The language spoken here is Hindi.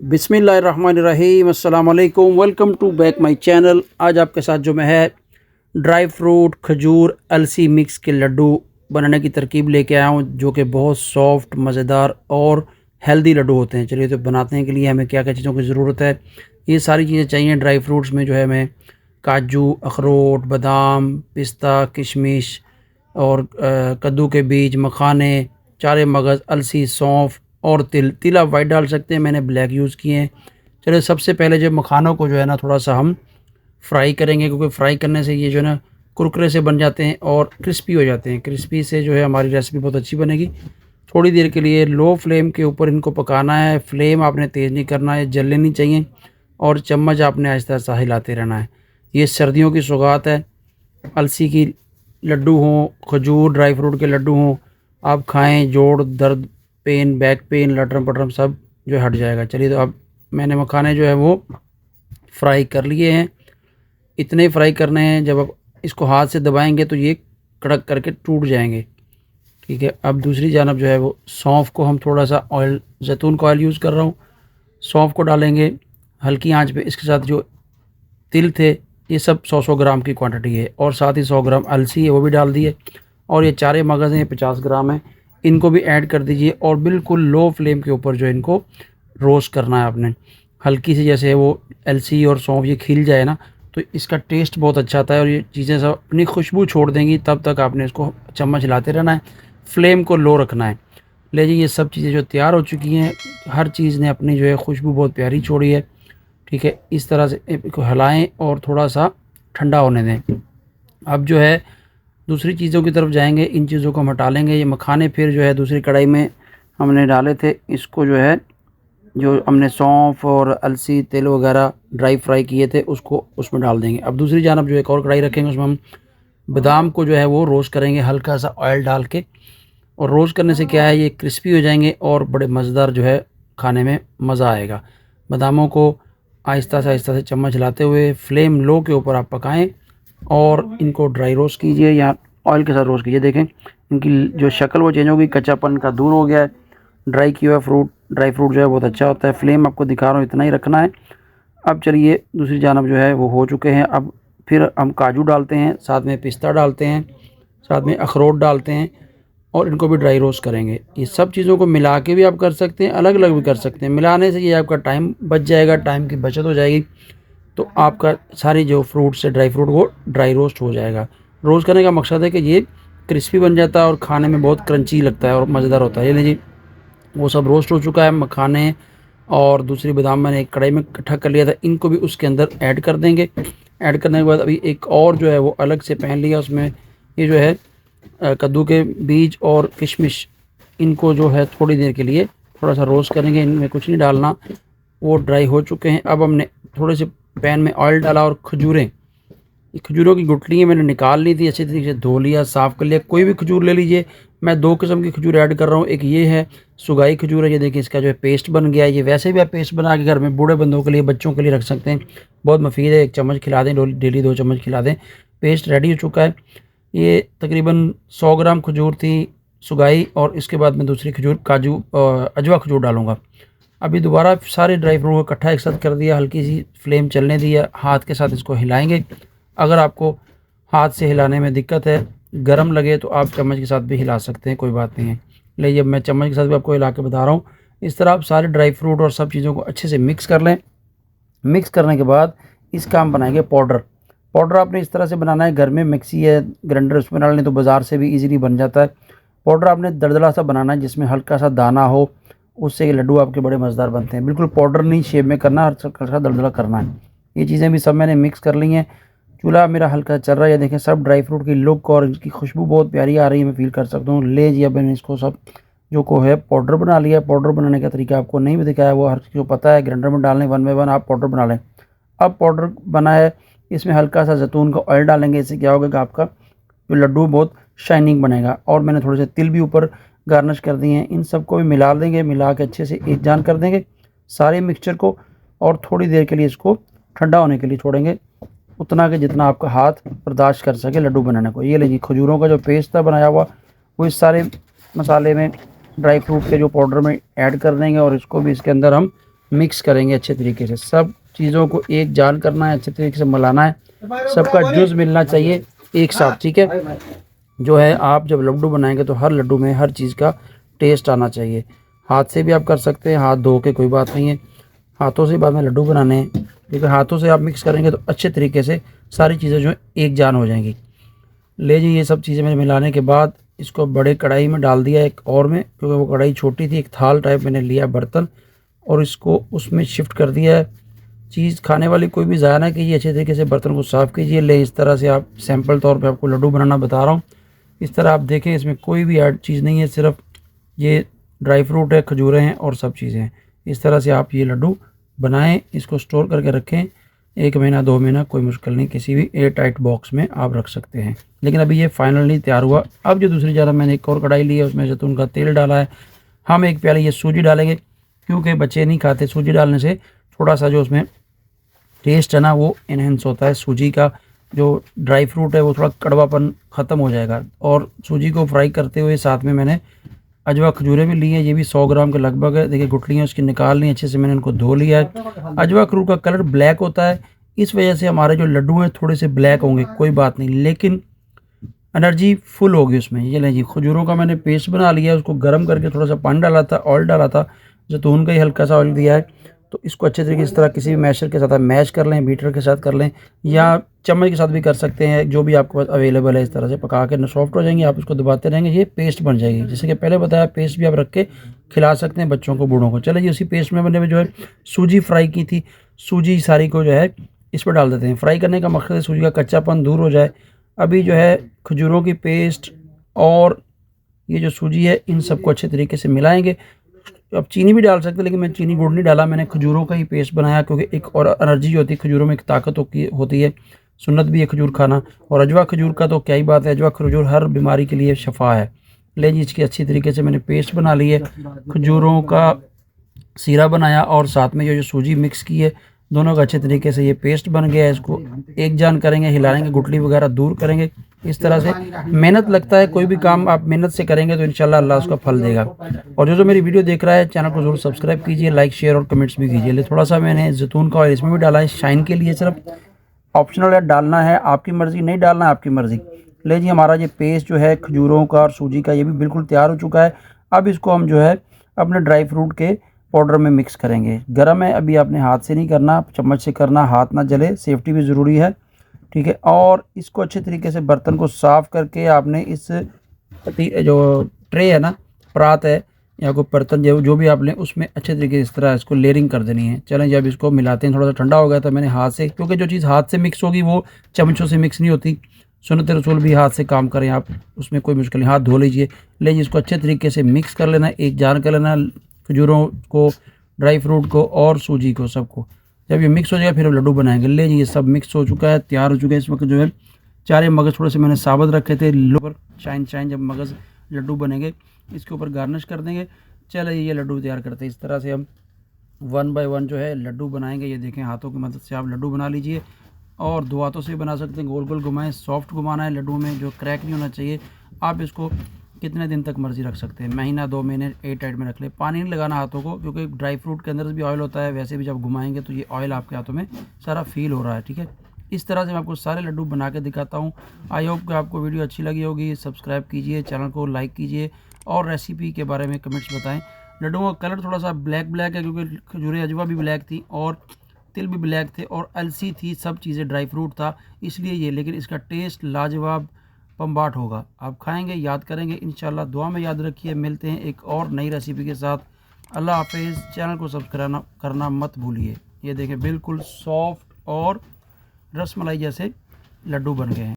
बिस्मिल्लाहिर्रहमानिर्रहीम अस्सलाम वालेकुम। Welcome to back my channel. आज आपके साथ जो मैं है ड्राई फ्रूट खजूर अलसी मिक्स के लड्डू बनाने की तरकीब लेके आया हूँ, जो कि बहुत सॉफ्ट मज़ेदार और हेल्दी लड्डू होते हैं। चलिए तो बनाने के लिए हमें क्या क्या चीज़ों की ज़रूरत है, ये सारी चीज़ें चाहिए। ड्राई फ्रूट्स में जो है हमें काजू, अखरोट, बादाम, पिस्ता, किशमिश और कद्दू के बीज, मखाने, चारे मगज़, अलसी, सौंफ और तिल आप वाइट डाल सकते हैं, मैंने ब्लैक यूज़ किए हैं। चलिए सबसे पहले जो मखानों को जो है ना थोड़ा सा हम फ्राई करेंगे, क्योंकि फ्राई करने से ये जो है ना कुरकुरे से बन जाते हैं और क्रिस्पी हो जाते हैं। क्रिस्पी से जो है हमारी रेसिपी बहुत अच्छी बनेगी। थोड़ी देर के लिए लो फ्लेम के ऊपर इनको पकाना है। फ्लेम आपने तेज़ नहीं करना है, जलने नहीं चाहिए, और चम्मच आपने आहिस्ता आहिस्ता हिलाते रहना है। ये सर्दियों की सौगात है। अलसी की लड्डू हों, खजूर ड्राई फ्रूट के लड्डू हों, आप खाएं, जोड़ दर्द, पेन, बैक पेन, लटरम पटरम सब जो है हट जाएगा। चलिए तो अब मैंने मखाने जो है वो फ्राई कर लिए हैं। इतने फ्राई करने हैं, जब आप इसको हाथ से दबाएंगे तो ये कड़क करके टूट जाएंगे। ठीक है, अब दूसरी जानब जो है वो सौंफ को हम थोड़ा सा ऑयल, जैतून का ऑयल यूज़ कर रहा हूँ, सौंफ को डालेंगे हल्की आंच पे। इसके साथ जो तिल थे, ये सब 100 ग्राम की क्वांटिटी है, और साथ ही 100 ग्राम अलसी है वो भी डाल दिए, और ये चारे मगज़ हैं 50 ग्राम है, इनको भी ऐड कर दीजिए। और बिल्कुल लो फ्लेम के ऊपर जो है इनको रोस्ट करना है आपने। हल्की सी जैसे वो अलसी और सौंफ ये खिल जाए ना, तो इसका टेस्ट बहुत अच्छा आता है और ये चीज़ें सब अपनी खुशबू छोड़ देंगी। तब तक आपने इसको चम्मच हिलाते रहना है, फ्लेम को लो रखना है। ले जी, ये सब चीज़ें जो तैयार हो चुकी हैं, हर चीज़ ने अपनी जो है खुशबू बहुत प्यारी छोड़ी है। ठीक है, इस तरह से इसको हिलाएं और थोड़ा सा ठंडा होने दें। अब जो है दूसरी चीज़ों की तरफ जाएंगे। इन चीज़ों को हम हटा लेंगे। ये मखाने फिर जो है दूसरी कढ़ाई में हमने डाले थे, इसको जो है जो हमने सौंफ और अलसी, तिल वगैरह ड्राई फ्राई किए थे उसको उसमें डाल देंगे। अब दूसरी जानब जो एक और कढ़ाई रखेंगे, उसमें हम बादाम को जो है वो रोस्ट करेंगे हल्का सा ऑयल डाल के। और रोस्ट करने से क्या है, ये क्रिस्पी हो जाएंगे और बड़े मज़ेदार जो है खाने में मज़ा आएगा। बादामों को आहिस्ता से चम्मच हिलाते हुए फ्लेम लो के ऊपर आप पकाएं और इनको ड्राई रोस्ट कीजिए या ऑयल के साथ रोस्ट कीजिए। देखें इनकी जो शक्ल वो चेंज हो गई, कच्चापन का दूर हो गया है। ड्राई किया हुआ ड्राई फ्रूट जो है बहुत अच्छा होता है। फ्लेम आपको दिखा रहा हूँ, इतना ही रखना है। अब चलिए दूसरी जानब जो है वो हो चुके हैं। अब फिर हम काजू डालते हैं, साथ में पिस्ता डालते हैं, साथ में अखरोट डालते हैं, और इनको भी ड्राई रोस्ट करेंगे। ये सब चीज़ों को मिला के भी आप कर सकते हैं, अलग अलग भी कर सकते हैं। मिलाने से ये आपका टाइम बच जाएगा, टाइम की बचत हो जाएगी। तो आपका सारी जो फ्रूट्स है ड्राई फ्रूट वो ड्राई रोस्ट हो जाएगा। रोस्ट करने का मकसद है कि ये क्रिस्पी बन जाता है और खाने में बहुत क्रंची लगता है और मज़ेदार होता है। ये लीजिए वो सब रोस्ट हो चुका है। मखाने और दूसरी बादाम मैंने एक कढ़ाई में इकट्ठा कर लिया था, इनको भी उसके अंदर ऐड कर देंगे। ऐड करने के बाद अभी एक और जो है वो अलग से पैन लिया, उसमें ये जो है कद्दू के बीज और किशमिश, इनको जो है थोड़ी देर के लिए थोड़ा सा रोस्ट करेंगे। इनमें कुछ नहीं डालना, वो ड्राई हो चुके हैं। अब हमने थोड़े से पैन में ऑयल डाला और खजूरें, ये खजूरों की गुठलियाँ मैंने निकाल ली थी, अच्छे तरीके से धो लिया, साफ़ कर लिया। कोई भी खजूर ले लीजिए। मैं 2 किस्म की खजूर ऐड कर रहा हूँ। एक ये है सुगाई खजूर है, ये देखिए इसका जो है पेस्ट बन गया है। ये वैसे भी आप पेस्ट बना के घर में बूढ़े बंदों के लिए, बच्चों के लिए रख सकते हैं, बहुत मुफीद है। 1 चम्मच खिला दें डेली, 2 चम्मच खिला दें। पेस्ट रेडी हो चुका है। ये तकरीबन 100 ग्राम खजूर थी सुगाई, और इसके बाद मैं दूसरी खजूर काजू अजवा खजूर डालूँगा। अभी दोबारा सारे ड्राई फ्रूट को इकट्ठा एक साथ कर दिया, हल्की सी फ्लेम चलने दिया, हाथ के साथ इसको हिलाएंगे। अगर आपको हाथ से हिलाने में दिक्कत है, गर्म लगे, तो आप चम्मच के साथ भी हिला सकते हैं, कोई बात नहीं है। लेकिन मैं चम्मच के साथ भी आपको हिला के बता रहा हूँ। इस तरह आप सारे ड्राई फ्रूट और सब चीज़ों को अच्छे से मिक्स कर लें। मिक्स करने के बाद इसका हम बनाएंगे पाउडर। पाउडर आपने इस तरह से बनाना है, घर में मिक्सी है, ग्राइंडर, उसमें डाल लें तो बाज़ार से भी इजीली बन जाता है। पाउडर आपने दरदरा सा बनाना है, जिसमें हल्का सा दाना हो, उससे ये लड्डू आपके बड़े मज़ेदार बनते हैं। बिल्कुल पाउडर नहीं शेप में करना, हल्का सा दरदरा करना है। ये चीज़ें भी सब मैंने मिक्स कर ली हैं। चूल्हा मेरा हल्का चल रहा है, ये देखें सब ड्राई फ्रूट की लुक और इनकी खुशबू बहुत प्यारी आ रही है, मैं फील कर सकता हूँ। ले जी, अब मैंने इसको सब जो को है पाउडर बना लिया। पाउडर बनाने का तरीका आपको नहीं भी दिखाया, वो हर किसी को पता है। ग्राइंडर में डालने 1 बाय 1 आप पाउडर बना लें। अब पाउडर बना है, इसमें हल्का सा जैतून का ऑयल डालेंगे। इससे क्या होगा कि आपका जो लड्डू बहुत शाइनिंग बनेगा। और मैंने थोड़े से तिल भी ऊपर गार्निश कर दिए हैं। इन सबको भी मिला देंगे, मिला के अच्छे से एक जान कर देंगे सारे मिक्सचर को, और थोड़ी देर के लिए इसको ठंडा होने के लिए छोड़ेंगे, उतना कि जितना आपका हाथ बर्दाश्त कर सके लड्डू बनाने को। ये लीजिए खजूरों का जो पेस्ट था बनाया हुआ, वो इस सारे मसाले में, ड्राई फ्रूट के जो पाउडर में ऐड कर देंगे, और इसको भी इसके अंदर हम मिक्स करेंगे अच्छे तरीके से। सब चीज़ों को एक जान करना है, अच्छे तरीके से मिलाना है, सबका जूस मिलना चाहिए एक साथ, ठीक है। जो है आप जब लड्डू बनाएंगे तो हर लड्डू में हर चीज़ का टेस्ट आना चाहिए। हाथ से भी आप कर सकते हैं, हाथ धो के, कोई बात नहीं है। हाथों से बाद में लड्डू बनाने हैं, क्योंकि हाथों से आप मिक्स करेंगे तो अच्छे तरीके से सारी चीज़ें जो है एक जान हो जाएंगी। ले जी, ये सब चीज़ें मैंने मिलाने के बाद इसको बड़े कढ़ाई में डाल दिया एक और में, क्योंकि वो कढ़ाई छोटी थी। एक थाल टाइप मैंने लिया बर्तन और इसको उसमें शिफ्ट कर दिया है। चीज़ खाने वाली कोई भी ज़ाया ना कीजिए, अच्छे तरीके से बर्तन को साफ़ कीजिए। ले इस तरह से आप सैंपल तौर पे आपको लड्डू बनाना बता रहा हूँ। इस तरह आप देखें, इसमें कोई भी ऐड चीज़ नहीं है, सिर्फ ये ड्राई फ्रूट है, खजूरें हैं और सब चीज़ें हैं। इस तरह से आप ये लड्डू बनाएं, इसको स्टोर करके रखें 1 महीना 2 महीना, कोई मुश्किल नहीं। किसी भी एयर टाइट बॉक्स में आप रख सकते हैं। लेकिन अभी ये फाइनल नहीं तैयार हुआ। अब जो दूसरी जगह मैंने एक और कढ़ाई ली है, उसमें जैतून का तेल डाला है। हम एक प्याली ये सूजी डालेंगे, क्योंकि बच्चे नहीं खाते। सूजी डालने से थोड़ा सा जो उसमें टेस्ट है ना वो इन्हेंस होता है। सूजी का जो ड्राई फ्रूट है वो थोड़ा कड़वापन ख़त्म हो जाएगा। और सूजी को फ्राई करते हुए साथ में मैंने अजवा खजूरें भी ली हैं, ये भी 100 ग्राम के लगभग है। देखिए गुठलियाँ उसकी निकाल ली अच्छे से, मैंने इनको धो लिया है। अजवा खजूर का कलर ब्लैक होता है, इस वजह से हमारे जो लड्डू हैं थोड़े से ब्लैक होंगे, कोई बात नहीं, लेकिन एनर्जी फुल होगी उसमें। ये लें जी, खजूरों का मैंने पेस्ट बना लिया है। उसको गर्म करके थोड़ा सा पानी डाला था, ऑयल डाला था, जैतून का ही हल्का सा ऑयल दिया है। तो इसको अच्छे तरीके से इस तरह किसी भी मैशर के साथ आप मैश कर लें, बीटर के साथ कर लें या चम्मच के साथ भी कर सकते हैं, जो भी आपके पास अवेलेबल है। इस तरह से पका के सॉफ्ट हो जाएंगे, आप इसको दबाते रहेंगे, ये पेस्ट बन जाएगी। जैसे कि पहले बताया, पेस्ट भी आप रख के खिला सकते हैं बच्चों को, बूढ़ों को। चले जी, उसी पेस्ट में मैंने जो है सूजी फ्राई की थी, सूजी सारी को जो है इस पर डाल देते हैं। फ्राई करने का मकसद है सूजी का कच्चापन दूर हो जाए। अभी जो है खजूरों की पेस्ट और ये जो सूजी है, इन सबको अच्छे तरीके से मिलाएंगे। अब चीनी भी डाल सकते हैं, लेकिन मैं चीनी गुड़ नहीं डाला, मैंने खजूरों का ही पेस्ट बनाया, क्योंकि एक और एनर्जी होती है खजूरों में, एक ताकत होती है। सुन्नत भी है खजूर खाना। और अजवा खजूर का तो क्या ही बात है, अजवा खजूर हर बीमारी के लिए शफा है। ले जी, इसकी अच्छी तरीके से मैंने पेस्ट बना ली है, खजूरों का सीरा बनाया और साथ में जो सूजी मिक्स की है, दोनों का अच्छे तरीके से ये पेस्ट बन गया है। इसको एक जान करेंगे, हिलाएंगे, गुठली वगैरह दूर करेंगे। इस तरह से मेहनत लगता है, कोई भी काम आप मेहनत से करेंगे तो इंशाल्लाह अल्लाह उसका फल देगा। और जो मेरी वीडियो देख रहा है, चैनल को जरूर सब्सक्राइब कीजिए, लाइक शेयर और कमेंट्स भी कीजिए। ले थोड़ा सा मैंने जैतून का ऑयल इसमें भी डाला है, शाइन के लिए, सिर्फ ऑप्शनल है, डालना है आपकी मर्ज़ी, नहीं डालना है आपकी मर्ज़ी। ले जी, हमारा ये पेस्ट जो है खजूरों का और सूजी का, ये भी बिल्कुल तैयार हो चुका है। अब इसको हम जो है अपने ड्राई फ्रूट के पाउडर में मिक्स करेंगे। गर्म है, अभी आपने हाथ से नहीं करना, चम्मच से करना, हाथ ना जले, सेफ्टी भी ज़रूरी है, ठीक है। और इसको अच्छे तरीके से बर्तन को साफ़ करके आपने इस जो ट्रे है ना, परात है या कोई बर्तन जो भी आप लें, उसमें अच्छे तरीके से इस तरह इसको लेयरिंग कर देनी है। चलें, जब इसको मिलाते हैं, थोड़ा सा ठंडा हो गया तो मैंने हाथ से, क्योंकि जो चीज़ हाथ से मिक्स होगी वो चमचों से मिक्स नहीं होती। सुन्नत रसूल भी हाथ से काम करें आप, उसमें कोई मुश्किल नहीं, हाथ धो लीजिए। ले जी, इसको अच्छे तरीके से मिक्स कर लेना, एक जान कर लेना, खजूरों को, ड्राई फ्रूट को और सूजी को, सबको। जब ये मिक्स हो जाएगा फिर हम लड्डू बनाएंगे। ले जी, ये सब मिक्स हो चुका है, तैयार हो चुका है। इस वक्त जो है 4 मगज़ थोड़े से मैंने साबुत रखे थे, लो शाइन जब मगज़ लड्डू बनेंगे इसके ऊपर गार्निश कर देंगे। चले ये लड्डू तैयार करते हैं। इस तरह से हम 1 बाय 1 जो है लड्डू बनाएंगे। ये देखें, हाथों की मदद से आप लड्डू बना लीजिए, और 2 हाथों से भी बना सकते हैं। गोल गोल घुमाएं, सॉफ्ट घुमाना है लड्डू में, जो क्रैक नहीं होना चाहिए। आप इसको कितने दिन तक मर्जी रख सकते हैं, महीना 2 महीने एयर टाइट में रख ले। पानी नहीं लगाना हाथों को, क्योंकि ड्राई फ्रूट के अंदर भी ऑयल होता है। वैसे भी जब घुमाएंगे तो ये ऑयल आपके हाथों में सारा फील हो रहा है, ठीक है। इस तरह से मैं आपको सारे लड्डू बना के दिखाता हूँ। आई होप कि आपको वीडियो अच्छी लगी होगी। सब्सक्राइब कीजिए, चैनल को लाइक कीजिए और रेसिपी के बारे में कमेंट्स बताएं। लड्डुओं का कलर थोड़ा सा ब्लैक है, क्योंकि खजूरें अजवा भी ब्लैक थी और तिल भी ब्लैक थे और अलसी थी, सब चीज़ें ड्राई फ्रूट था, इसलिए ये। लेकिन इसका टेस्ट लाजवाब पम्बाट होगा, आप खाएंगे याद करेंगे इंशाल्लाह। दुआ में याद रखिए। मिलते हैं एक और नई रेसिपी के साथ। अल्लाह हाफिज़। चैनल को सब्सक्राइब करना मत भूलिए। ये देखें, बिल्कुल सॉफ्ट और रसमलाई जैसे लड्डू बन गए हैं।